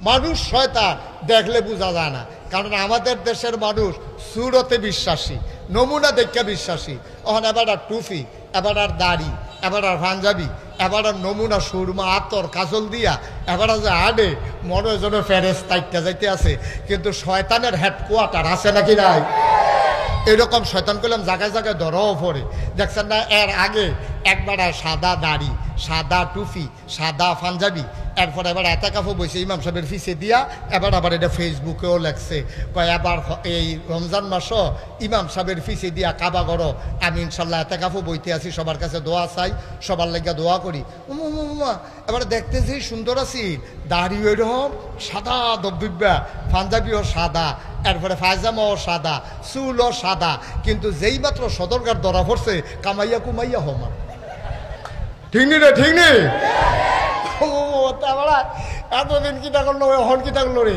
মানুষ শয়তান দেখলে বোঝা যায় না, কারণ আমাদের দেশের মানুষ সুরতে বিশ্বাসী, নমুনা দেখে বিশ্বাসী। ওখানে এবার আর টুফি, এবার আর দাড়ি, এবার আর পাঞ্জাবি, এবার আর নমুনা সুরমা আতর কাজল দিয়া এবার যে আডে মনে যেন ফেরেস তাইটটা যাইতে আছে, কিন্তু শয়তানের হেডকোয়ার্টার আছে নাকি নাই? এরকম শয়তান করলাম জায়গায় জায়গায় ধরাও পড়ে। দেখছেন না, এর আগে একবার সাদা দাড়ি, সাদা টুপি, সাদা পাঞ্জাবি, এরপর এবার এতেকাফও বইছে ইমাম সাহেবের ফিসে দিয়া, এবার আবার এটা ফেসবুকেও লেখছে কয় এবার এই রমজান মাসও ইমাম সাহেবের ফিসে দিয়া কাবা করো, আমি ইনশাল্লাহ এতেকাফও বইতে আছি, সবার কাছে দোয়া চাই, সবার লেগে দোয়া করি। এবার দেখতেছি সুন্দর আছি, দাড়ি ওইরকম সাদা দব্বিব্যা, পাঞ্জাবিও সাদা, এরপরে পায়জামাও সাদা, চুলও সাদা, কিন্তু যেই মাত্র সদরকার ধরা পড়ছে কামাইয়া কুমাইয়া হমা। ঠিক নি রে, ঠিক নি? এতদিন কিটা করলো, হন কিটা করলো রে?